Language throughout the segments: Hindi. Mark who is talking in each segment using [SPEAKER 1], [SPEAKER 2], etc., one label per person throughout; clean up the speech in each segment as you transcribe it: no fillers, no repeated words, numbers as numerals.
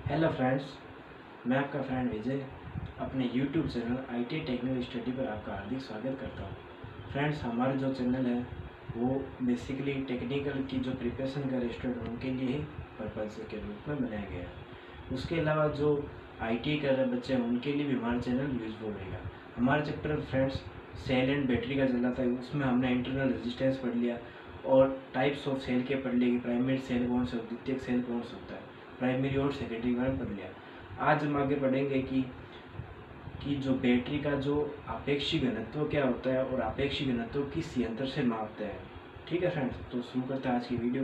[SPEAKER 1] हेलो फ्रेंड्स, मैं आपका फ्रेंड विजय अपने YouTube channel IT technical study पर आपका हार्दिक स्वागत करता हूँ। फ्रेंड्स, हमारा जो चैनल है वो बेसिकली टेक्निकल की जो प्रिपरेशन कर स्टूडेंट उनके लिए ही पर्पज़ के रूप में बनाया गया है। उसके अलावा जो IT कर रहे बच्चे हैं उनके लिए भी हमारा चैनल यूजफुल रहेगा। हमारा chapter friends cell and battery का चला था, उसमें हमने इंटरनल रेजिस्टेंस पढ़ लिया और टाइप्स ऑफ सेल के पढ़ लिए कि प्राइमरी सेल कौन सा, द्वितीयक सेल कौन सा होता है, प्राइमरी और सेकेंडरी में पढ़ लिया। आज हम आगे पढ़ेंगे कि जो बैटरी का जो आपेक्षिक घनत्व क्या होता है और आपेक्षिक घनत्व किस यंत्र से मापते हैं। ठीक है फ्रेंड्स, तो शुरू करते हैं आज की वीडियो।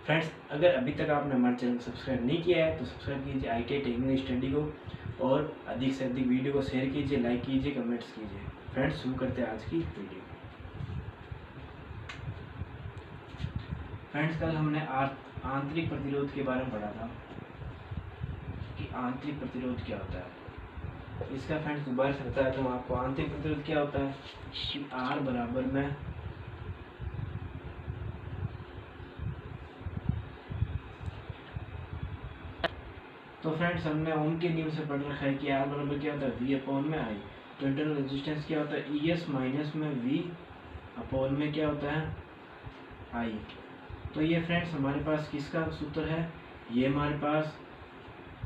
[SPEAKER 1] फ्रेंड्स, अगर अभी तक आपने हमारे चैनल को सब्सक्राइब नहीं किया है तो सब्सक्राइब कीजिए IT टेक्निकल स्टडी को और अधिक से अधिक वीडियो को शेयर कीजिए, लाइक कीजिए, कमेंट्स कीजिए। फ्रेंड्स, शुरू करते हैं आज की वीडियो। फ्रेंड्स, कल हमने आंतरिक प्रतिरोध के बारे में पढ़ा था कि आंतरिक प्रतिरोध क्या होता है। इसका फ्रेंड्स दोबारा से बताया तो आपको आंतरिक प्रतिरोध क्या होता है कि R बराबर में तो फ्रेंड्स हमने ओम के नियम से पढ़ रखा है कि R बराबर क्या होता है V/I। तो इंटरनल रेजिस्टेंस क्या होता है ES माइनस में V में क्या होता है I। तो ये फ्रेंड्स हमारे पास किसका सूत्र है, ये हमारे पास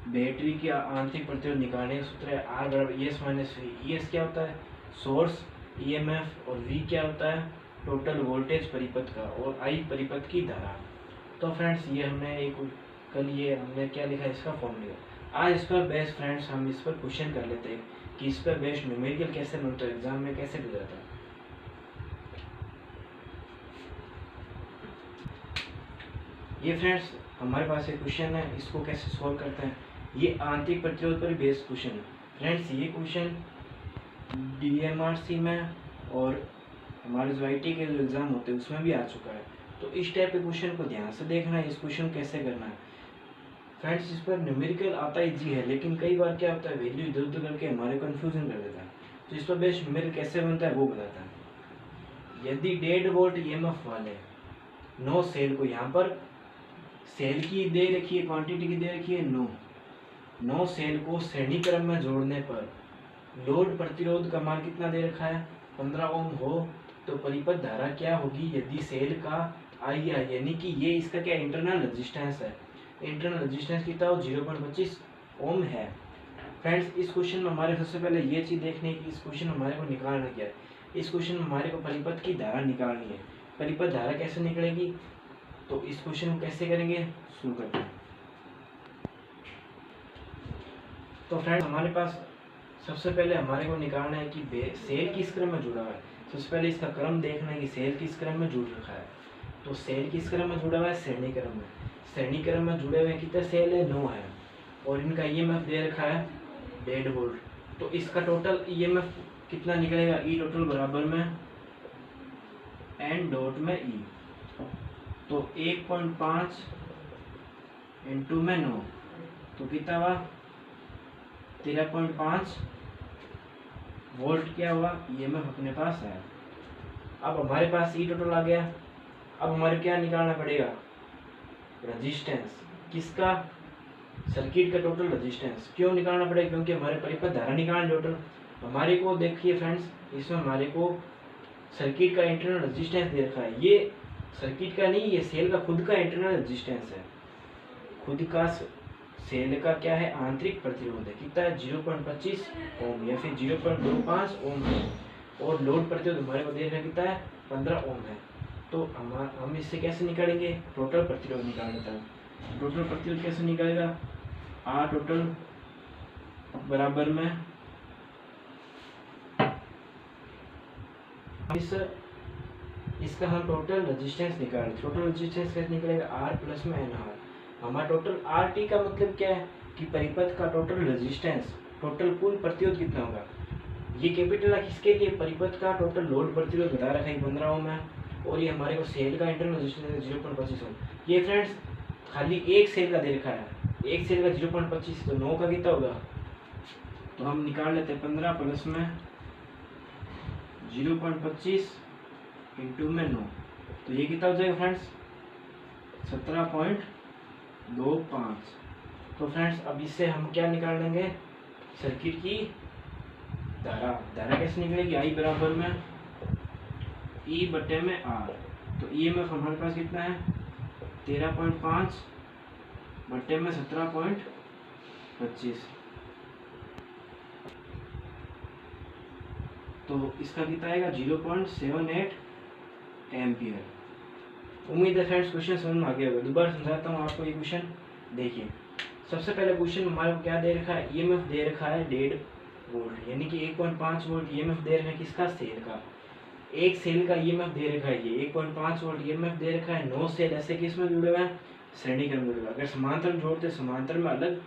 [SPEAKER 1] बैटरी की आंतरिक प्रतिरोध निकालने का सूत्र है। R बराबर ES माइनस V। ES क्या होता है सोर्स EMF और V क्या होता है टोटल वोल्टेज परिपथ का और I परिपथ की धारा। तो फ्रेंड्स ये हमने ये हमने क्या लिखा है इसका फॉर्मूला। आज इस पर बेस्ड फ्रेंड्स हम इस पर क्वेश्चन कर लेते हैं कि इस पर बेस्ड न्यूमेरिकल कैसे बनता है, एग्जाम में कैसे गुजरता है। ये फ्रेंड्स हमारे पास एक क्वेश्चन है, इसको कैसे सॉल्व करते हैं। ये आंतरिक प्रतिरोध पर बेस्ड क्वेश्चन है। फ्रेंड्स, ये क्वेश्चन DMRC में और हमारे जो IT के जो एग्जाम होते हैं उसमें भी आ चुका है। तो इस टाइप के क्वेश्चन को ध्यान से देखना है, इस क्वेश्चन कैसे करना है। फ्रेंड्स, इस पर न्यूमेरिकल आता इजी है, लेकिन कई बार क्या होता है वैल्यू इधर उधर करके हमारे कंफ्यूजन कर देता है। तो इस पर बेस्ड न्यूमेरिकल कैसे बनता है वो बताता है। यदि 1.5 वोल्ट EMF वाले 9 सेल को, यहाँ पर सेल की दे रखी है, क्वांटिटी की दे रखी है 9 सेल को श्रेणी क्रम में जोड़ने पर लोड प्रतिरोध का मान कितना दे रखा है 15 ओम हो तो परिपथ धारा क्या होगी यदि सेल का IR, यानी कि ये इसका क्या इंटरनल रेजिस्टेंस है, इंटरनल रेजिस्टेंस कितना हो 0.25 ओम है। फ्रेंड्स, इस क्वेश्चन में हमारे सबसे पहले ये चीज़ देखनी है कि इस क्वेश्चन में हमारे को निकालना क्या है। इस क्वेश्चन में हमारे को परिपथ की धारा निकालनी है। परिपथ धारा कैसे निकलेगी, तो इस क्वेश्चन को कैसे करेंगे, शुरू करते हैं। तो फ्रेंड्स, हमारे पास सबसे पहले हमारे को निकालना है कि सेल किस क्रम में जुड़ा हुआ है। सबसे पहले इसका क्रम देखना है कि सेल किस क्रम में जुड़ रखा है। तो सेल किस क्रम में जुड़ा हुआ है श्रेणी क्रम में। श्रेणी क्रम में जुड़े हुए कितने सेल है 9 है और इनका EMF दे रखा है 1.5 वोल्ट। तो इसका टोटल EMF कितना निकलेगा E टोटल बराबर में N डॉट में E। तो 1.5 इंटू में 9 तो कितना हुआ 13.5 वोल्ट क्या हुआ EMF अपने पास है। अब हमारे पास E टोटल आ गया। अब हमारे क्या निकालना पड़ेगा रेजिस्टेंस, किसका सर्किट का टोटल रेजिस्टेंस। क्यों निकालना पड़ेगा, क्योंकि हमारे परिपथ धारा निकालना टोटल। हमारे को देखिए फ्रेंड्स, इसमें हमारे को सर्किट का इंटरनल रेजिस्टेंस दे रखा है। ये सर्किट का नहीं, ये सेल का खुद का इंटरनल रेजिस्टेंस है। खुद का सेल का क्या है आंतरिक प्रतिरोध है, कितना है 0.25 ओम या फिर 0.25 ओम है। और लोड प्रतिरोध हमारे को दे रखा है कितना है 15 ओम है। तो हम इससे कैसे निकालेंगे टोटल प्रतिरोध निकाल लेता है। टोटल प्रतिरोध कैसे निकालेगा R टोटल बराबर में इसका हम टोटल रेजिस्टेंस निकाल। टोटल रेजिस्टेंस कैसे निकलेगा R प्लस में NR। हमारा टोटल RT का मतलब क्या है कि परिपथ का टोटल रेजिस्टेंस, टोटल कुल प्रतिरोध कितना होगा। ये कैपिटल किसके लिए परिपथ का टोटल लोड प्रतिरोध बता रखा है 15 ओम है और ये हमारे को सेल का इंटरनल रेजिस्टेंस 0.25 ओम। ये फ्रेंड्स खाली एक सेल का दे रखा है, एक सेल का 0.25 तो 9 का कितना होगा। तो हम निकाल लेते हैं 15 प्लस में 0.25 इंटू में 9 तो ये कितना हो जाएगा फ्रेंड्स 17.25। तो फ्रेंड्स अब इससे हम क्या निकाल लेंगे, सर्किट की धारा। धारा कैसे निकलेगी, आई बराबर में ई बटे में आर। तो ईएमएफ हमारे पास कितना है 13.5 बटे में 17.25। तो इसका कितना आएगा 0.78 एम्पियर। उम्मीद है फ्रेंड्स क्वेश्चन समझ में आ गया होगा। दोबारा समझाता हूँ आपको ये क्वेश्चन। देखिए सबसे पहले क्वेश्चन हमारे को क्या दे रखा है, ईएमएफ दे रखा है 1.5 वोल्ट, यानी कि 1.5 वोल्ट ईएमएफ दे रखा है किसका, सेल का। एक सेल का ईएमएफ दे रखा है ये 1.5 वोल्ट ईएमएफ दे रखा है। 9 सेल ऐसे किसमें जुड़े हुए हैं, श्रेणी क्रम में जुड़े हुए। अगर समांतर में जोड़ते समांतर में अलग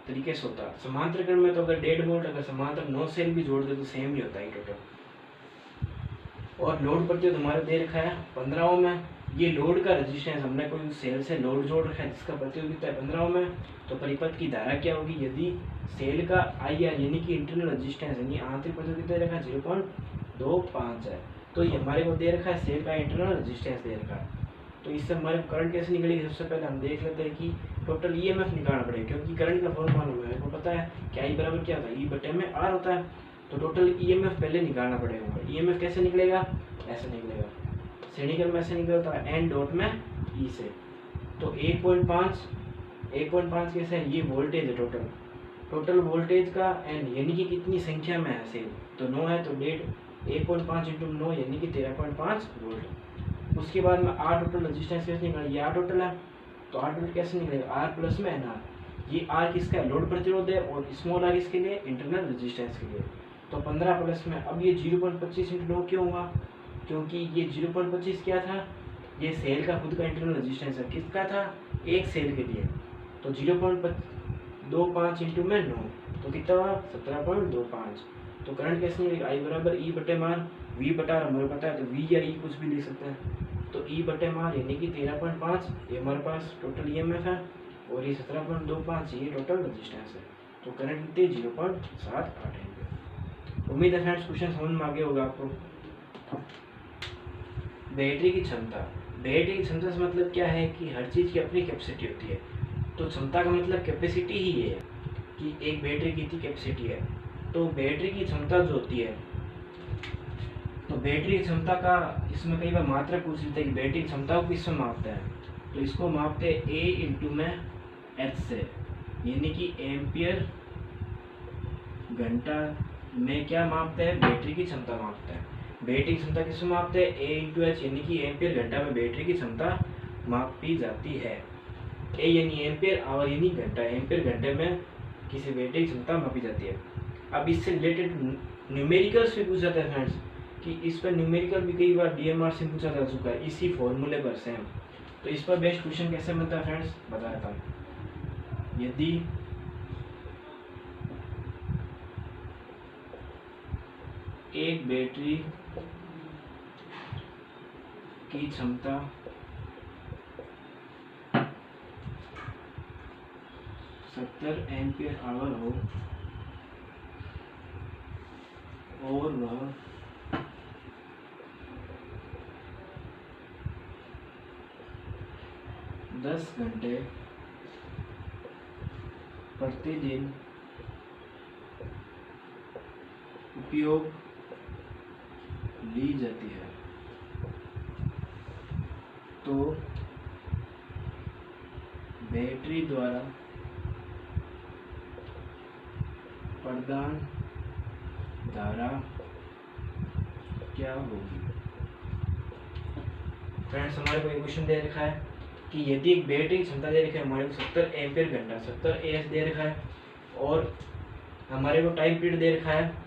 [SPEAKER 1] तरीके से होता, समांतर क्रम में तो अगर 1.5 वोल्ट, अगर समांतर 9 सेल भी जोड़ दे तो सेम ही होता है टोटल। और लोड प्रतिरोध हमारे दे रखा है 15 ओम है। ये लोड का रेजिस्टेंस हमने कोई सेल से लोड जोड़ रखा है जिसका प्रतिरोध कितना है 15 ओम है। तो परिपथ की धारा क्या होगी, यदि सेल का आई आर यानी कि इंटरनल रेजिस्टेंस यानी आंतरिक प्रतिरोध कितना दे रखा है 0.25 है। तो ये हमारे को दे रखा है सेल का इंटरनल रेजिस्टेंस दे रखा है। तो इससे हमारे करंट कैसे निकलेगी, सबसे पहले हम देख लेते हैं कि टोटल ईएमएफ निकालना पड़ेगा, क्योंकि करंट का फॉर्मूला हमें को पता है कि आई बराबर क्या होता है, ई बटे में आर होता है। तो टोटल ईएमएफ पहले निकालना पड़ेगा। ईएमएफ कैसे निकलेगा, ऐसे निकलेगा, श्रेणी क्रम में ऐसे निकलता है एन डॉट में ई से। तो 1.5 कैसे है, ये वोल्टेज है टोटल वोल्टेज का एन यानी कि कितनी संख्या में है सेल, तो 9 है तो 1.5 इंटू 9 यानी कि 13.5 वोल्ट। उसके बाद में आर टोटल रेजिस्टेंस कैसे निकलेगा, ये आर टोटल है तो आर टोटल कैसे निकलेगा, आर प्लस में एन आर। ये आर किसका है, लोड प्रतिरोध है, और स्मॉल आर इसके लिए इंटरनल रेजिस्टेंस के लिए। तो 15 प्लस में अब ये 0.25 इंटू 9 क्यों हुआ, क्योंकि ये 0.25 क्या था, ये सेल का खुद का इंटरनल रेजिस्टेंस है। किसका था, एक सेल के लिए। तो 0.25 इंटू में 9 तो कितना हुआ 17.25। तो करंट कैसे निकलेगा, आई बराबर ई बटे मार वी बटा हमें पता है, तो वी या ई कुछ भी लिख सकते हैं। तो ई बटे मार यानी कि 13.5 ये हमारे पास टोटल ईएमएफ है, और ये 17.25 ये टोटल रेजिस्टेंस है। तो करंट कितनी 0.78 एम्पीयर। उम्मीद है फ्रेंड्स क्वेश्चन समझ में आ गया होगा आपको। बैटरी की क्षमता, बैटरी की क्षमता से मतलब क्या है कि हर चीज़ की अपनी कैपेसिटी होती है। तो क्षमता का मतलब कैपेसिटी ही है कि एक बैटरी की कितनी कैपेसिटी है। तो बैटरी की क्षमता जो होती है, तो बैटरी की क्षमता का इसमें कई बार मात्रक पूछ लेते हैं कि बैटरी की क्षमता को किसमें मापते हैं, तो इसको मापते हैं ए इंटू में एच से, यानी कि एम्पियर घंटा में क्या मापते हैं, बैटरी की क्षमता मापते हैं। बैटरी की क्षमता किसमें मापते हैं, ए इंटू एच यानी कि एम्पियर घंटा में बैटरी की क्षमता मापी जाती है। ए यानी एम्पियर, आवर यानी घंटा, एम्पियर घंटे में किसी बैटरी की क्षमता मापी जाती है। अब इससे रिलेटेड न्यूमेरिकल्स भी पूछा जाता है फ्रेंड्स, कि इस पर न्यूमेरिकल भी कई बार डीएमआर से पूछा जा चुका है इसी फॉर्मूले पर सेम। तो इस पर बेस्ट क्वेश्चन कैसे बनता है फ्रेंड्स बता देता हूँ। यदि एक बैटरी की क्षमता 70 एम्पियर आवर हो और वह 10 घंटे प्रतिदिन उपयोग ली जाती है, तो बैटरी द्वारा प्रदान धारा क्या होगी। फ्रेंड्स हमारे को एक क्वेश्चन दे रखा है कि यदि एक बैटरी की क्षमता दे रखा है हमारे को 70 एम्पियर घंटा 70 एएच दे रखा है, और हमारे को टाइम पीरियड दे रखा है।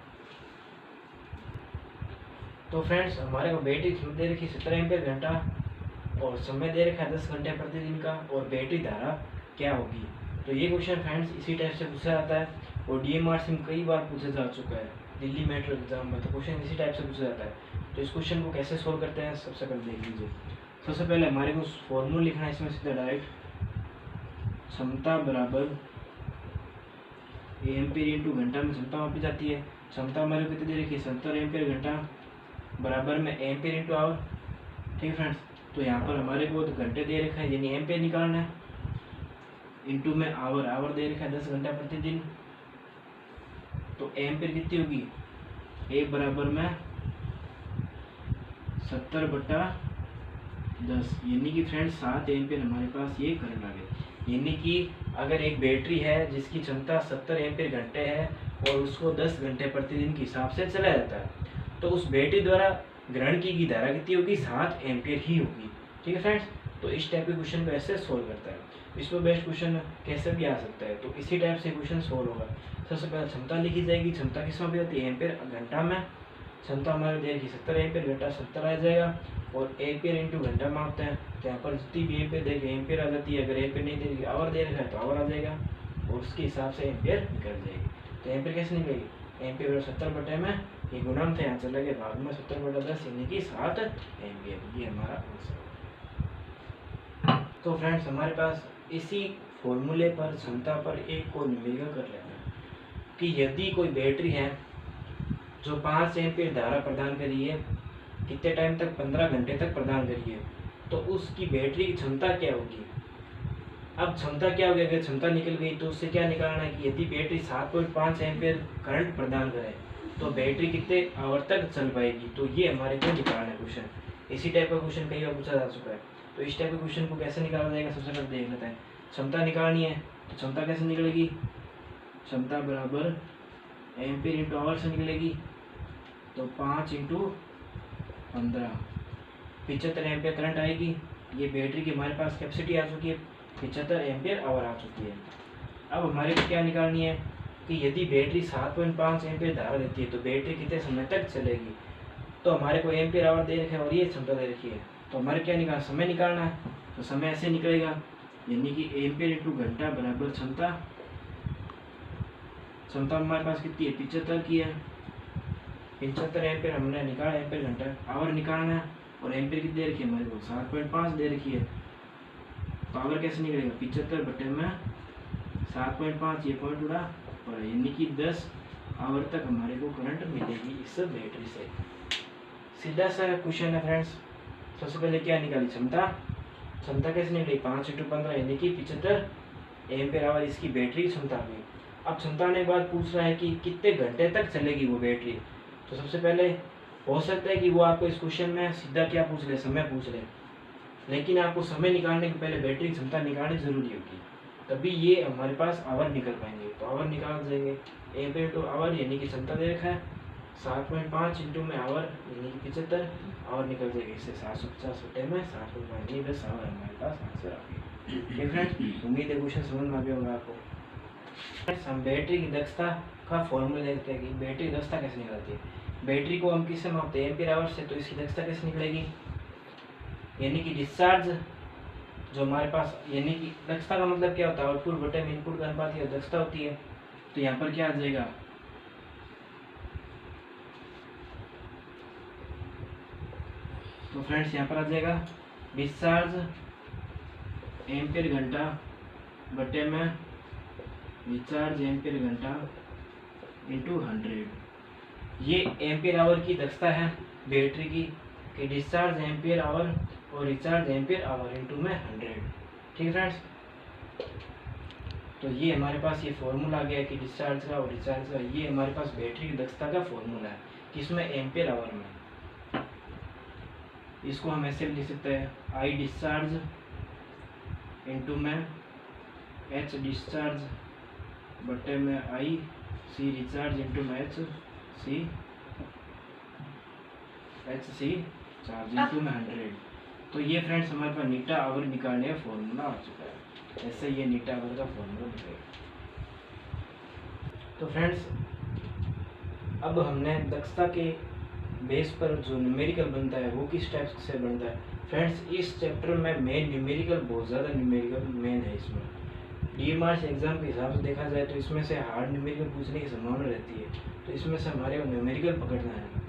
[SPEAKER 1] तो फ्रेंड्स हमारे को बैटरी की क्षमता दे रखी है 70 एम्पियर घंटा, और समय दे रखा है 10 घंटे प्रतिदिन का, और बैटरी धारा क्या होगी। तो ये क्वेश्चन फ्रेंड्स इसी टाइप से पूछा जाता है, और डीएमआर से कई बार पूछा जा चुका है दिल्ली मेट्रो एग्जाम में। तो क्वेश्चन इसी टाइप से पूछा जाता है। तो इस क्वेश्चन को कैसे सोल्व करते हैं सबसे पहले देख लीजिए। सबसे पहले हमारे को फॉर्मूला लिखना है इसमें सीधा डायरेक्ट, क्षमता बराबर एम्पियर इंटू घंटा में क्षमता मापी जाती है। क्षमता हमारे को कितनी दे रखी है 70 एम्पियर घंटा बराबर में एम्पियर इंटू आवर। ठीक है फ्रेंड्स, तो यहाँ पर हमारे को घंटे दे रखा है यानी एम्पियर निकालना है। इंटू में आवर, आवर दे रखा है 10 घंटा प्रतिदिन, तो एम्पियर कितनी होगी, एक बराबर में 70/10, यानी कि फ्रेंड्स 7 एम्पियर हमारे पास ये करंट आ गया। यानी कि अगर एक बैटरी है जिसकी क्षमता 70 एम्पियर घंटे है और उसको 10 घंटे प्रतिदिन के हिसाब से चलाया जाता है, तो उस बैटरी द्वारा ग्रहण की गई धारा कितनी होगी, 7 एम्पियर ही होगी। ठीक है फ्रेंड्स, तो इस टाइप के क्वेश्चन को ऐसे सोल्व करता है। इसमें बेस्ट क्वेश्चन कैसे भी आ सकता है, तो इसी टाइप से क्वेश्चन सोल्व होगा। सबसे पहले क्षमता लिखी जाएगी, क्षमता किस में भी होती है, एम्पियर घंटा में। क्षमता हमारे देखिए 70 एम्पियर घंटा 70 आ जाएगा, और एम्पियर इंटू घंटा मापते हैं, तो यहाँ पर जितनी भी एम्पियर देखे एम्पियर आ जाती है। अगर एम्पियर नहीं देगी आवर दे रखा है तो आवर आ जाएगा, और उसके हिसाब से एम्पियर निकल जाएगी। तो एम्पियर कैसे निकलेगी, एम्पियर 70 में ये गुणन थे, यहाँ चला गया भाग में 70/10 यानी कि 7 एम्पियर। ये हमारा आंसर। तो फ्रेंड्स हमारे पास इसी फॉर्मूले पर क्षमता पर एक और न्यूमेरिकल कर लेते हैं कि यदि कोई बैटरी है जो 5 एम्पियर धारा प्रदान करी है, कितने टाइम तक, 15 घंटे तक प्रदान करी है, तो उसकी बैटरी की क्षमता क्या होगी। अब क्षमता क्या होगी, अगर क्षमता निकल गई तो उससे क्या निकालना है कि यदि बैटरी 7.5 एम्पियर करंट प्रदान करे तो बैटरी कितने आवर तक चल पाएगी। तो ये हमारे को निकालना है क्वेश्चन। इसी टाइप का क्वेश्चन कई बार पूछा जा चुका है। तो इस टाइप के क्वेश्चन को कैसे निकाला जाएगा, सबसे पहले देख लेते हैं। क्षमता निकालनी है तो क्षमता कैसे निकलेगी, क्षमता बराबर एम्पियर इंटू आवर से निकलेगी, तो 5 इंटू 15, 75 एम्पियर करंट आएगी। ये बैटरी की हमारे पास कैपेसिटी आ चुकी है, 75 एम्पियर आवर आ चुकी है। अब हमारे को क्या निकालनी है कि यदि बैटरी 7.5 एम्पियर धारा देती है तो बैटरी कितने समय तक चलेगी। तो हमारे को एम्पियर आवर दे रखे है और ये क्षमता दे रखी है, तो हमारे क्या निकालना, समय निकालना है। तो समय ऐसे निकलेगा, यानी कि एम्पियर इंटू घंटा बराबर क्षमता। क्षमता हमारे पास कितनी है, 75 की है। 75 एम्पियर हमने निकाला, एम्पियर घंटा। आवर निकालना है और एम्पियर कितनी दे रखी है हमारे को, 7.5 दे रखी है। तो आवर कैसे निकलेगा, 75 में 7.5, ये पॉइंट उड़ा, और यानी कि 10 आवर तक हमारे को करंट मिलेगी इस बैटरी से। सीधा सा क्वेश्चन है फ्रेंड्स। सबसे पहले क्या निकाली, क्षमता। क्षमता कैसे निकली, 5 इंटू 15 यानी कि 75 एम्पियर आवर इसकी बैटरी क्षमता हुई। अब क्षमता ने बाद पूछ रहा है कि कितने घंटे तक चलेगी वो बैटरी। तो सबसे पहले हो सकता है कि वो आपको इस क्वेश्चन में सीधा क्या पूछ ले, समय पूछ ले, लेकिन आपको समय निकालने के पहले बैटरी की क्षमता निकालनी जरूरी होगी, तभी ये हमारे पास आवर निकल पाएंगे। तो आवर निकाल देंगे, एम्पियर टू आवर यानी कि क्षमता दे रखा है 7.5 इंटू में आवर यानी कि 75 आवर निकल जाएगी। इससे 750 बटे में 7.5 यानी 10 आवर हमारे पास आंसर आ गया। ठीक फ्रेंड्स, उम्मीद है क्वेश्चन समझ में आ गया होगा आपको। फ्रेंड्स हम बैटरी की दक्षता का फॉर्मूला देखते हैं कि बैटरी की दक्षता कैसे निकलती है। बैटरी को हम किससे मापते हैं, एम्पियर आवर से। तो इसकी दक्षता कैसे निकलेगी, यानी कि डिस्चार्ज जो हमारे पास, यानी कि दक्षता का मतलब क्या होता है, आउटपुट बटे में इनपुट का अनुपात की दक्षता होती है। तो यहाँ पर क्या आ जाएगा, तो फ्रेंड्स यहाँ पर आ जाएगा डिस्चार्ज एम्पियर घंटा बटे में डिस्चार्ज एम्पियर घंटा इंटू 100। ये एम्पियर आवर की दक्षता है बैटरी की कि डिस्चार्ज एम्पियर आवर और रिचार्ज एम्पियर आवर इंटू में 100। ठीक है फ्रेंड्स, तो ये हमारे पास ये फॉर्मूला आ गया कि डिस्चार्ज का और रिचार्ज का। ये हमारे पास बैटरी की दक्षता का फॉर्मूला है, किसमें, एम्पियर आवर में। इसको हम ऐसे लिख सकते हैं, आई डिस्चार्ज इंटू में एच डिस्चार्ज बटे में आई सी रिचार्ज इंटू में एच सी चार्ज इंटू में 100। तो ये फ्रेंड्स हमारे पास नीटा आवर निकालने का फॉर्मूला आ चुका है। ऐसे ये नीटा आवर का फॉर्मूला निकलेगा। तो फ्रेंड्स अब हमने दक्षता के बेस पर जो न्यूमेरिकल बनता है वो किस टाइप से बनता है। फ्रेंड्स इस चैप्टर में मेन न्यूमेरिकल बहुत ज़्यादा न्यूमेरिकल मेन है। इसमें DMR से एग्जाम के हिसाब से देखा जाए तो इसमें से हार्ड न्यूमेरिकल पूछने की संभावना रहती है, तो इसमें से हमारे को न्यूमेरिकल पकड़ना है।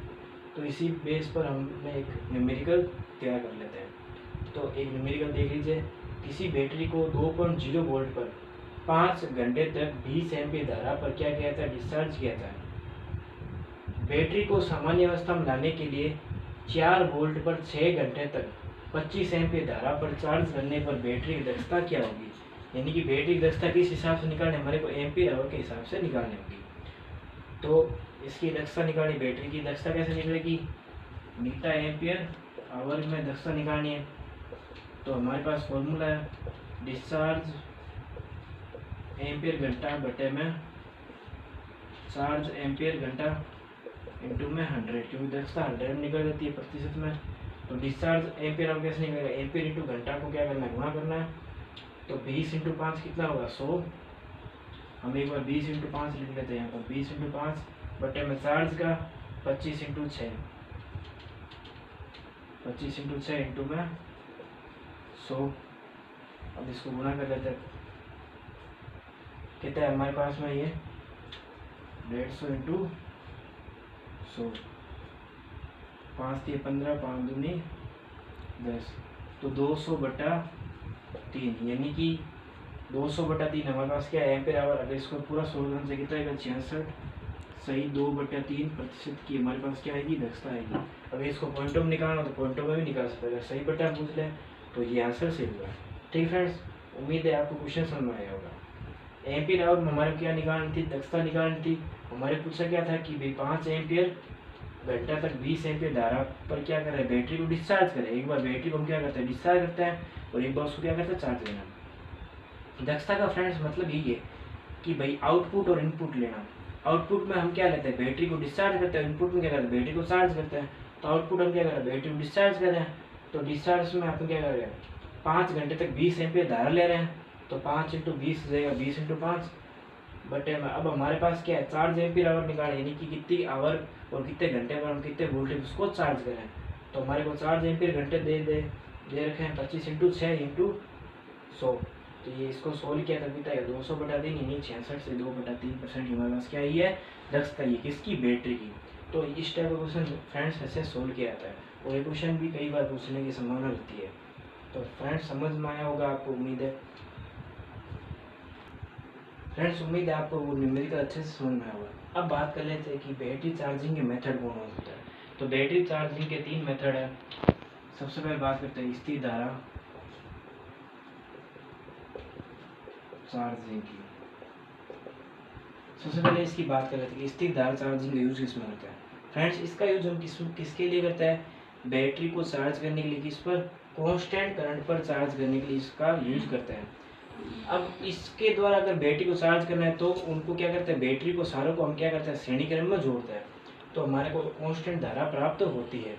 [SPEAKER 1] तो इसी बेस पर हमने एक न्यूमेरिकल तैयार कर लेते हैं। तो एक न्यूमेरिकल देख लीजिए, किसी बैटरी को 2.0 वोल्ट पर 5 घंटे तक 20 एम्पियर धारा पर क्या किया था, डिस्चार्ज किया था। बैटरी को सामान्य अवस्था में लाने के लिए 4 वोल्ट पर 6 घंटे तक 25 एम्पियर धारा पर चार्ज करने पर बैटरी की दक्षता क्या होगी। यानी कि बैटरी की दक्षता किस हिसाब से निकालनी, हमारे को एम्पीयर आवर के हिसाब से निकालनी होगी। तो इसकी दक्षता निकालनी, बैटरी की दक्षता कैसे निकलेगी, मीटर एम्पीयर आवर में दक्षता निकालनी है। तो हमारे पास फॉर्मूला है डिस्चार्ज एम्पीयर घंटा बटे में चार्ज एम्पीयर घंटा इंटू में 100, क्योंकि दक्षता 100 निकल जाती है प्रतिशत में। तो डिस्चार्ज एम्पीयर आवर कैसे निकलेगा, एम्पीयर इंटू घंटा को क्या करना है, गुणा करना है। तो 20 इंटू 5 कितना होगा 100, हम एक बार 20 इंटू 5 लिख लेते हैं यहाँ पर, 20 इंटू 5 बटे में चार्ज का 25 इंटू 6, 25 इंटू 6 इंटू में 100। अब इसको गुणा कर लेते हैं, कितना है हमारे पास में ये 150 इंटू 100, 5 × 15, 5 दूनी 10, तो 200 बटा 3, यानी कि 200 बटा 3 हमारे पास क्या है एम्पीयर आवर। अगर इसको पूरा 100 घन से कितना आएगा 66 सही 2/3% की हमारे पास क्या आएगी दक्षता आएगी। अगर इसको पॉइंटों में निकालना हो तो पॉइंटों में भी निकाल सकते हैं, अगर सही बटा पूछ लें तो ये आंसर सही होगा। ठीक फ्रेंड्स, उम्मीद है आपको क्वेश्चन समझ में आया होगा। एम्पीयर आवर में हमारे क्या निकालनी थी, दक्षता निकालनी थी। हमारे पूछा क्या था कि भाई 5 एम्पीयर घंटा तक 20 एम्पीयर धारा पर क्या करें, बैटरी को डिस्चार्ज करें। एक बार बैटरी को हम क्या करते हैं डिस्चार्ज करते हैं और एक बार उसको क्या करते हैं चार्ज लेना। दक्षता का फ्रेंड्स मतलब यही है कि भाई आउटपुट और इनपुट लेना। आउटपुट में हम क्या लेते हैं बैटरी को डिस्चार्ज करते हैं, इनपुट में क्या करते हैं बैटरी को चार्ज करते हैं। तो आउटपुट हम क्या करें बैटरी को डिस्चार्ज कर रहे हैं, तो डिस्चार्ज में अपन क्या कर रहे हैं 5 घंटे तक 20 एम्पीयर धारा ले रहे हैं। तो 5 × 20 हो जाएगा 20 × 5 बटे में। अब हमारे पास क्या है चार्ज एम्पीयर आवर निकालें, यानी कि कितनी आवर और कितने घंटे पर हम कितने वोल्टेज उसको चार्ज करें। तो हमारे को चार्ज एम्पीयर घंटे दे रखे हैं 25 × 6 × 100। तो ये इसको सोल्व किया तब कितना है 200 बटा 3, यानी 66 से 2/3% हमारे पास क्या ही है दक्षता, ये किसकी बैटरी की। तो इस टाइप का क्वेश्चन फ्रेंड्स ऐसे सोल्व किया जाता है और ये क्वेश्चन भी कई बार पूछने की संभावना रहती है। तो फ्रेंड्स समझ में आया होगा आपको, उम्मीद है फ्रेंड्स, उम्मीद है आपको वो न्यूमेरिकल अच्छे से समझ में आया होगा। अब बात कर लेते हैं कि बैटरी चार्जिंग के मेथड कौन होता है। तो बैटरी चार्जिंग के 3 मेथड है। सबसे पहले बात करते हैं स्थिर धारा चार्जिंग की। सबसे पहले इसकी बात कर लेते हैं कि स्थिर धारा चार्जिंग का यूज किसमें होता है। फ्रेंड्स इसका यूज हम किसके लिए करते हैं, बैटरी को चार्ज करने के लिए, किस पर कांस्टेंट करंट पर चार्ज करने के लिए इसका यूज करते हैं। अब इसके द्वारा अगर बैटरी को चार्ज करना है तो उनको क्या करते हैं बैटरी को सारों को हम क्या करते हैं श्रेणी क्रम में जोड़ते हैं, तो हमारे को कांस्टेंट धारा प्राप्त होती है।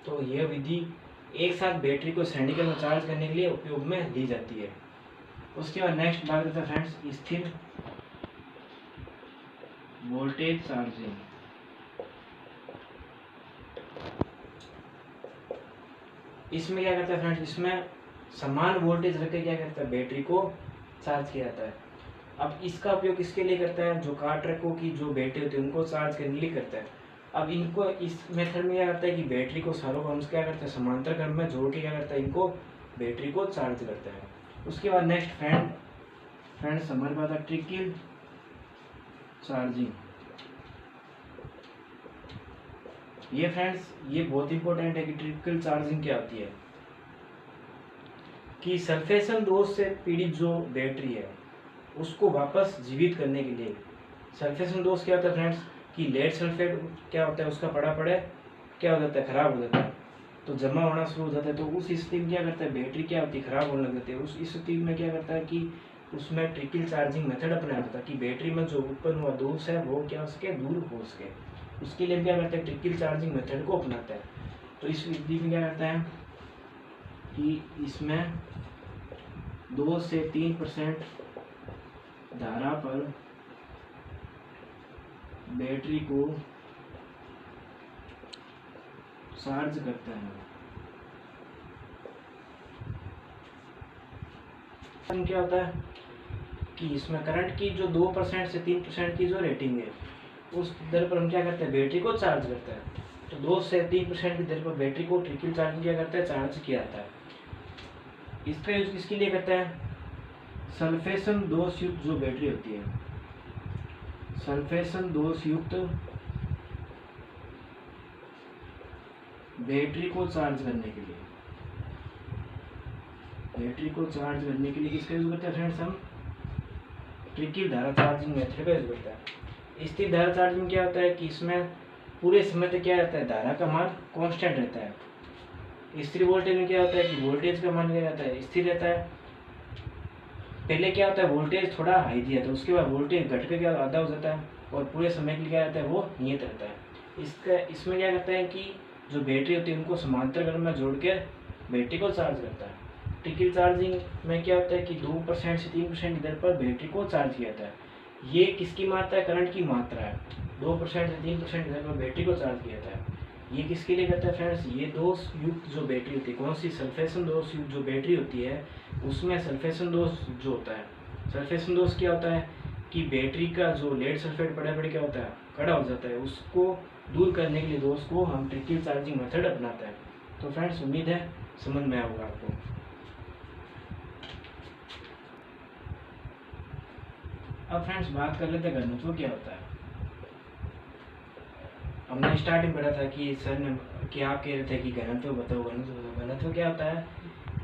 [SPEAKER 1] तो यह विधि एक साथ बैटरी को श्रेणी क्रम में चार्ज करने के लिए उपयोग में ली जाती है। उसके बाद नेक्स्ट बात करते हैं फ्रेंड्स स्थिर वोल्टेज चार्जिंग। इसमें क्या करता है फ्रेंड्स, इसमें समान वोल्टेज रखकर क्या करता है बैटरी को चार्ज किया जाता है। अब इसका उपयोग किसके लिए करता है, जो कार ट्रकों की जो बैटरी होती है उनको चार्ज करने के लिए करता है। अब इनको इस मेथड में क्या करता है कि बैटरी को सारों को हम क्या करते हैं समांतर क्रम में जोड़ के क्या करता है इनको बैटरी को चार्ज करता है। उसके बाद नेक्स्ट फ्रेंड्स हमारे पास है ट्रिकल चार्जिंग। ये फ्रेंड्स ये बहुत इंपॉर्टेंट है कि ट्रिकल चार्जिंग क्या होती है, कि सल्फेशन दोष से पीड़ित जो बैटरी है उसको वापस जीवित करने के लिए। सल्फेशन दोष क्या होता है फ्रेंड्स, कि लेड सल्फेट क्या होता है उसका पड़ा पड़े क्या हो जाता है खराब हो जाता है, तो जमा होना शुरू हो जाता है। तो उस स्थिति में क्या करता है बैटरी क्या होती है खराब होने लग जाती है। उस स्थिति में क्या करता है कि उसमें ट्रिकल चार्जिंग मेथड अपनाया जाता है कि बैटरी में जो उत्पन्न हुआ दोष है वो क्या हो सके दूर हो सके। उसके लिए क्या करता है ट्रिकल चार्जिंग मेथड को अपनाता है। तो इस विधि में क्या करता है कि इसमें 2 से 3% धारा पर बैटरी को चार्ज करता है। क्या होता है कि इसमें करंट की जो 2% से 3% की जो रेटिंग है उस दर पर हम क्या करते हैं बैटरी को चार्ज करते हैं। तो 2 से 3% की दर पर बैटरी को ट्रिकल चार्जिंग क्या करता है चार्ज किया जाता है। इसका यूज किसके लिए करता है, सल्फेशन दोष युक्त जो बैटरी होती है, सल्फेशन दोष युक्त बैटरी को चार्ज करने के लिए, बैटरी को चार्ज करने के लिए किसका यूज करते हैं फ्रेंड्स हम ट्रिकल धारा चार्जिंग मेथड का यूज करता है। स्थिर धारा चार्जिंग क्या होता है कि इसमें पूरे समय तक क्या रहता है, धारा का मान कांस्टेंट रहता है। स्थिर वोल्टेज में क्या होता है कि वोल्टेज का मान क्या रहता है, स्थिर रहता है। पहले क्या होता है, वोल्टेज थोड़ा हाई दिया था, उसके बाद वोल्टेज घट के क्या आधा हो जाता है और पूरे समय के लिए क्या रहता है, वो नियत रहता है। इसमें क्या करता है कि जो बैटरी होती है उनको समांतर क्रम में जोड़ के बैटरी को चार्ज करता है। ट्रिकल चार्जिंग में क्या होता है कि 2% से 3% की दर पर बैटरी को चार्ज किया जाता है। ये किसकी मात्रा है, करंट की मात्रा है। 2% से 3% की दर पर बैटरी को चार्ज किया जाता है। ये किसके लिए करता है फ्रेंड्स, ये दोष युक्त जो बैटरी होती है, कौन सी, सल्फेशन दोष युक्त जो बैटरी होती है उसमें सल्फेशन दोष जो होता है, सल्फेशन दोष क्या होता है कि बैटरी का जो लेड सल्फेट पड़े क्या होता है, कड़ा हो जाता है। उसको दूर करने के लिए दोष को हम ट्रिकल चार्जिंग मेथड अपनाते हैं। तो फ्रेंड्स उम्मीद है समझ में आएगा आपको। अब फ्रेंड्स बात कर लेते हैं घनत्व क्या होता है। हमने स्टार्टिंग पढ़ा था कि सर ने कि आप कह रहे थे कि घनत्व बताओ, घनत्व क्या होता है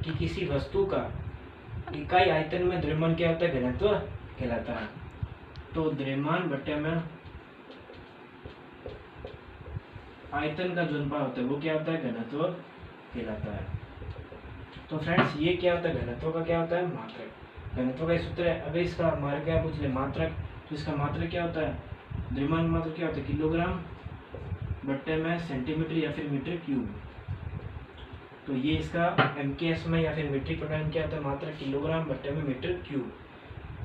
[SPEAKER 1] कि किसी वस्तु का इकाई आयतन में द्रव्यमान क्या होता है, घनत्व कहलाता है। तो द्रव्यमान बट्टे में आयतन का जो अनुपात होता है वो क्या होता है, घनत्व कहलाता है। तो फ्रेंड्स ये क्या होता है, घनत्व का क्या होता है, मात्रक। घनत्व का सूत्र है, अगर इसका हमारे क्या पूछ ले मात्रक, तो इसका मात्रक क्या होता है, द्रव्यमान मात्रक क्या होता है, किलोग्राम बट्टे में सेंटीमीटर या फिर मीटर क्यूब। तो ये इसका एमकेएस में या फिर मीट्रिक प्रकार में क्या होता है, मात्रक किलोग्राम बट्टे में मीटर क्यूब।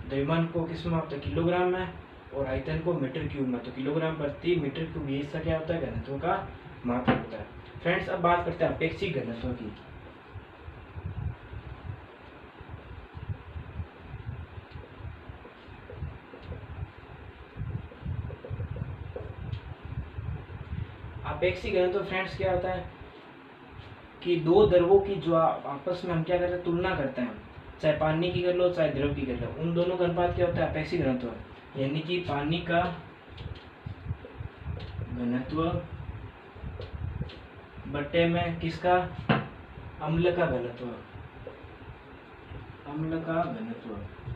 [SPEAKER 1] द्रव्यमान को किस में होता है, किलोग्राम में, और आयतन को मीटर क्यूब में। तो किलोग्राम प्रति मीटर क्यूब, ये इसका क्या होता है, घनत्व का मात्रक होता है। फ्रेंड्स अब बात करते हैं अपेक्षिक घनत्व की। अपेक्षिक घनत्व फ्रेंड्स क्या होता है कि दो द्रवों की जो आपस में हम क्या करते हैं, तुलना करते हैं, चाहे पानी की कर लो चाहे द्रव की कर लो, उन दोनों का अनुपात क्या होता है, अपेक्षिक घनत्व। यानी कि पानी का घनत्व बट्टे में किसका, अम्ल का घनत्व, अम्ल का घनत्व।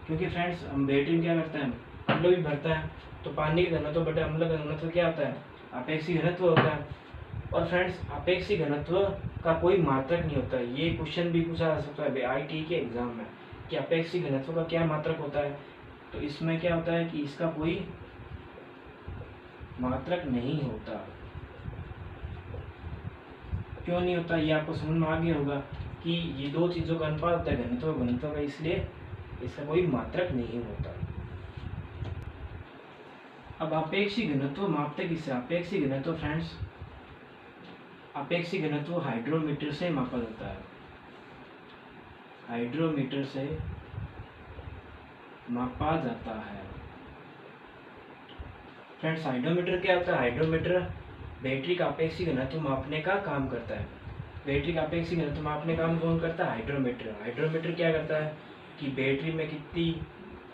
[SPEAKER 1] क्योंकि फ्रेंड्स हम बैटरी में क्या करते हैं, अम्ल भी भरता है, तो पानी का घनत्व बटे अम्ल का घनत्व क्या होता है, अपेक्षिक घनत्व होता है। और फ्रेंड्स अपेक्षिक घनत्व का कोई मात्रक नहीं होता है। ये क्वेश्चन भी पूछा जा सकता है आईटी के एग्जाम में कि अपेक्षिक घनत्व का क्या मात्रक होता है। तो इसमें क्या होता है कि इसका कोई मात्रक नहीं होता। क्यों नहीं होता, ये आपको समझ में आ गया होगा कि ये दो चीजों का अनुपात होता है, घनत्व और घनत्व का, इसलिए इसका कोई मात्रक नहीं होता। अब अपेक्षिक घनत्व मापते किससे, अपेक्षिक घनत्व फ्रेंड्स, अपेक्षिक घनत्व हाइड्रोमीटर से मापा जाता है, हाइड्रोमीटर से मापा जाता है। फ्रेंड्स हाइड्रोमीटर क्या होता है, हाइड्रोमीटर बैटरी का अपेक्षिक घनत्व मापने का काम करता है। बैटरी का अपेक्षिक घनत्व मापने का काम कौन करता है, हाइड्रोमीटर। हाइड्रोमीटर क्या करता है कि बैटरी में कितनी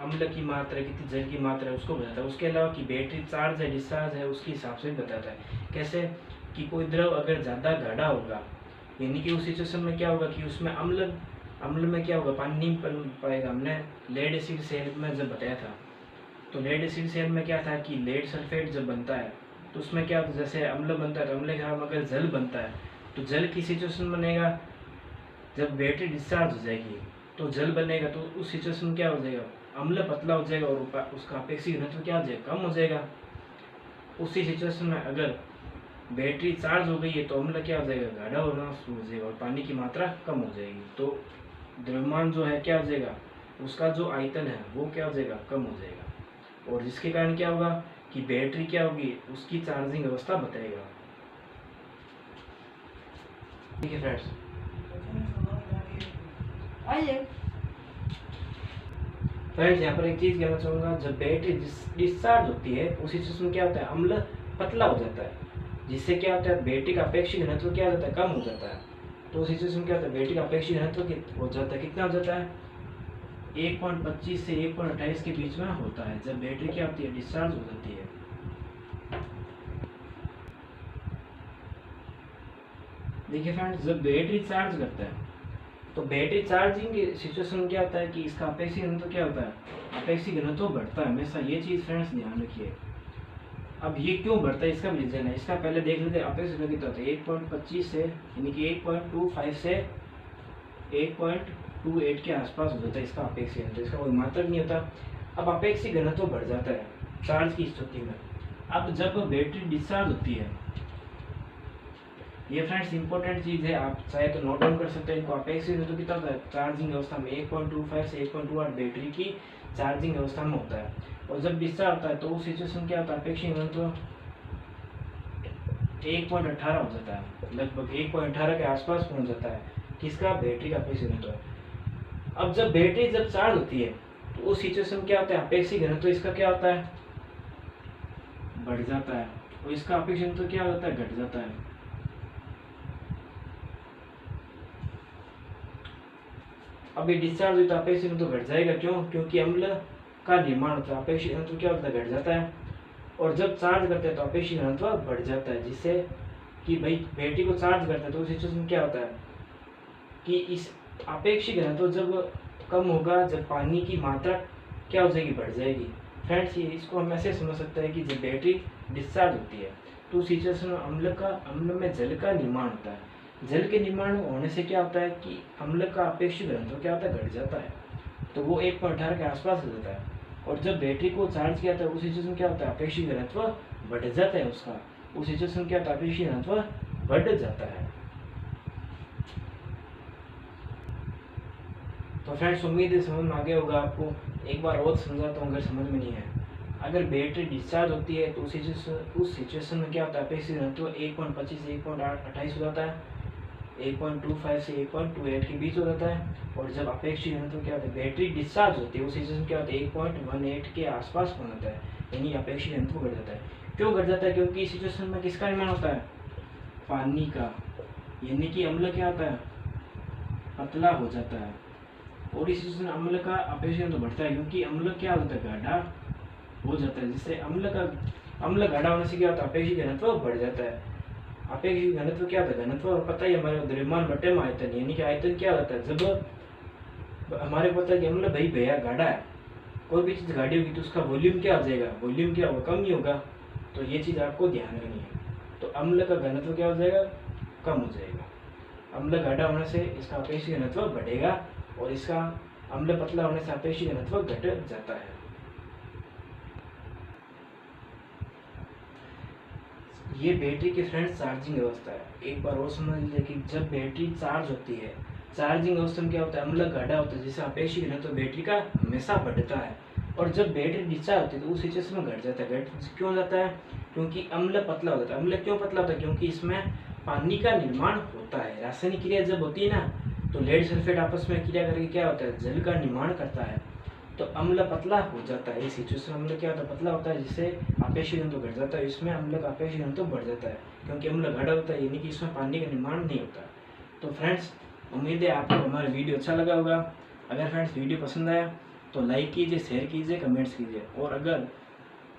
[SPEAKER 1] अम्ल की मात्रा, कितनी जल की मात्रा है उसको बताता है। उसके अलावा कि बैटरी चार्ज है डिस्चार्ज है उसके हिसाब से भी बताता है। कैसे कि कोई द्रव अगर ज़्यादा गाढ़ा होगा, यानी कि उस सिचुएशन में क्या होगा कि उसमें अम्ल में क्या होगा, पानी नहीं बन पाएगा। हमने लेड एसिड सेल में जब बताया था, तो लेड एसिड सेल में क्या था कि लेड सल्फेट जब बनता है तो उसमें क्या होता है, जैसे अम्ल बनता है तो अम्ल के साथ अगर जल बनता है तो जल की सिचुएशन बनेगा जब बैटरी डिस्चार्ज हो जाएगी तो जल बनेगा, तो उस सिचुएशन में क्या हो जाएगा, अम्ल पतला हो जाएगा और उसका अपेक्षित घनत्व क्या हो जाएगा, कम हो जाएगा। उसी सिचुएशन में अगर बैटरी चार्ज हो गई है तो अम्ल क्या हो जाएगा, गाढ़ा होना शुरू हो जाएगा और पानी की मात्रा कम हो जाएगी। तो द्रव्यमान जो है क्या हो जाएगा, उसका जो आयतन है वो क्या हो जाएगा, कम हो जाएगा। और जिसके कारण क्या होगा कि बैटरी क्या होगी, उसकी चार्जिंग अवस्था बताएगा। ठीक है फ्रेंड्स, आइए फ्रेंड्स यहाँ पर एक चीज कहना चाहूंगा, जब बैटरी डिस्चार्ज होती है उस सिचुएशन में क्या होता है, अम्ल पतला हो जाता है, जिससे क्या होता है बैटरी का अपेक्षित घनत्व क्या हो जाता है, कम हो जाता है। तो उस सिचुएशन में क्या होता है, बैटरी का अपेक्षित घनत्व हो जाता है, कितना हो जाता है, 1.25 से 1.28 के बीच में होता है जब बैटरी क्या होती है, डिस्चार्ज हो जाती है। देखिए फ्रेंड्स, जब बैटरी चार्ज करता है तो बैटरी चार्जिंग की सिचुएशन में क्या होता है कि इसका अपेक्षित घनत्व क्या होता है, अपेक्षित घनत्व बढ़ता है हमेशा, ये चीज़ फ्रेंड्स ध्यान रखिए। अब ये क्यों बढ़ता है इसका भी रीजन है, इसका पहले देख लेते हैं। अपेक्षित घनत्व कितना होता है, 1.25 से यानी कि 1.25 से 1.28 के आसपास हो जाता है इसका अपेक्षित घनत्व, इसका कोई मात्रक नहीं होता। अब अपेक्षित घनत्व बढ़ जाता है चार्ज की स्थिति में। अब जब बैटरी डिस्चार्ज होती है, ये फ्रेंड्स इंपॉर्टेंट चीज़ है, आप चाहे तो नोट डाउन कर सकते हैं इनको। अपेक्षित घनत्व कितना होता है चार्जिंग अवस्था में, 1.25 से 1.28 बैटरी की चार्जिंग अवस्था में होता है। और जब डिस्चार्ज होता है तो उस सिचुएशन क्या होता है, अपेक्षित घनत्व 1.18 हो जाता है, लगभग 1.18 के आसपास पहुंच जाता है किसका, बैटरी का अपेक्षित घनत्व। अब जब बैटरी जब चार्ज होती है तो उस सिचुएशन क्या होता है, अपेक्षित घनत्व इसका क्या होता है, बढ़ जाता है, और इसका अपेक्षित घनत्व क्या होता है, घट जाता है। अब ये डिस्चार्ज हुई तो अपेक्षित घनत्व घट जाएगा, क्यों, क्योंकि अम्ल का निर्माण होता है, अपेक्षित घनत्व क्या होता है, घट जाता है। और जब चार्ज करते हैं तो अपेक्षित घनत्व बढ़ जाता है, जिससे कि भाई बैटरी को चार्ज करते हैं तो उस सिचुएशन क्या होता है कि इस अपेक्षित घनत्व जब कम होगा, जब पानी की मात्रा क्या हो जाएगी, बढ़ जाएगी। फ्रेंड्स ये इसको हम ऐसे समझ सकते हैं कि जब बैटरी डिस्चार्ज होती है तो उस सिचुएशन में अम्ल में जल का निर्माण होता है। जल के निर्माण होने से क्या होता है कि अम्ल का अपेक्षित घनत्व क्या होता है, घट जाता है, तो वो 1.18 के आसपास हो जाता है। और जब बैटरी को चार्ज किया था उस सिचुएशन क्या होता है, अपेक्षित घनत्व बढ़ जाता है उसका, उस सिचुएशन क्या होता है, अपेक्षित घनत्व बढ़ जाता है। तो फ्रेंड्स उम्मीद है समझ में आ गया होगा आपको। एक बार और समझाता हूँ अगर समझ में नहीं है। अगर बैटरी डिस्चार्ज होती है तो उस सिचुएशन में क्या होता है, अपेक्षित घनत्व 1.25 से 1.28 हो जाता है, 1.25 से 1.28 के बीच हो जाता है। और जब अपेक्षित घनत्व क्या होता है, बैटरी डिस्चार्ज होती है उस सिचुएशन क्या होता है, 1.18 के आसपास पहुंच जाता है, यानी अपेक्षित घनत्व घट जाता है। क्यों घट जाता है, क्योंकि इस सिचुएशन में किसका निर्माण होता है, पानी का, यानी कि अम्ल क्या होता है, पतला हो जाता है। और इस सिचुएशन अम्ल का अपेक्षित घनत्व बढ़ता है, क्योंकि अम्ल क्या होता है, गाढ़ा हो जाता है, जिससे अम्ल गाढ़ा होने से क्या होता है, अपेक्षित घनत्व बढ़ जाता है। अपेक्षित घनत्व क्या होता है, घनत्व पता ही हमारे द्रव्यमान बटे में आयतन, यानी कि आयतन क्या होता है, जब हमारे पता है कि अम्ल भाई भैया गाढ़ा है, कोई भी चीज़ गाढ़ी होगी तो उसका वॉल्यूम क्या हो जाएगा, वॉल्यूम क्या होगा, कम ही होगा। तो ये चीज़ आपको ध्यान रखनी है। तो अम्ल का घनत्व क्या हो जाएगा, कम हो जाएगा। अम्ल गाढ़ा होने से इसका अपेक्षित घनत्व बढ़ेगा और इसका अम्ल पतला होने से अपेक्षित घनत्व घट जाता है। ये बैटरी की फ्रेंड्स चार्जिंग अवस्था है। एक बार और समझ लीजिए कि जब बैटरी चार्ज होती है, चार्जिंग अवस्था में क्या होता है, अम्ल गाढ़ा होता है, जिससे अपेक्षित घनत्व बैटरी का हमेशा बढ़ता है। और जब बैटरी डिस्चार्ज होती है तो उस सिचुएशन में घट जाता है। घट क्यों जाता है, क्योंकि अम्ल पतला हो जाता है। अम्ल क्यों पतला होता है, क्योंकि इसमें पानी का निर्माण होता है। रासायनिक क्रिया जब होती है ना तो लेड सल्फेट आपस में क्रिया करके क्या होता है, जल का निर्माण करता है, तो अम्ल पतला हो जाता है। इस सिचुएशन अम्ल क्या होता है, पतला होता है, जिससे अपेक्षित घनत्व घट जाता है। इसमें अम्ल का अपेक्षित घनत्व बढ़ जाता है, क्योंकि अम्ल गाढ़ा होता है, यानी कि इसमें पानी का निर्माण नहीं होता। तो फ्रेंड्स उम्मीद है आपको हमारा वीडियो अच्छा लगा होगा। अगर फ्रेंड्स वीडियो पसंद आया तो लाइक कीजिए, शेयर कीजिए, कमेंट्स कीजिए। और अगर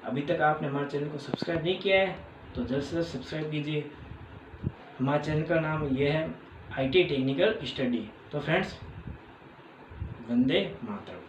[SPEAKER 1] अभी तक आपने हमारे चैनल को सब्सक्राइब नहीं किया है तो जल्द से जल्द सब्सक्राइब कीजिए। हमारे चैनल का नाम ये है IT टेक्निकल स्टडी। तो फ्रेंड्स वंदे मातरम।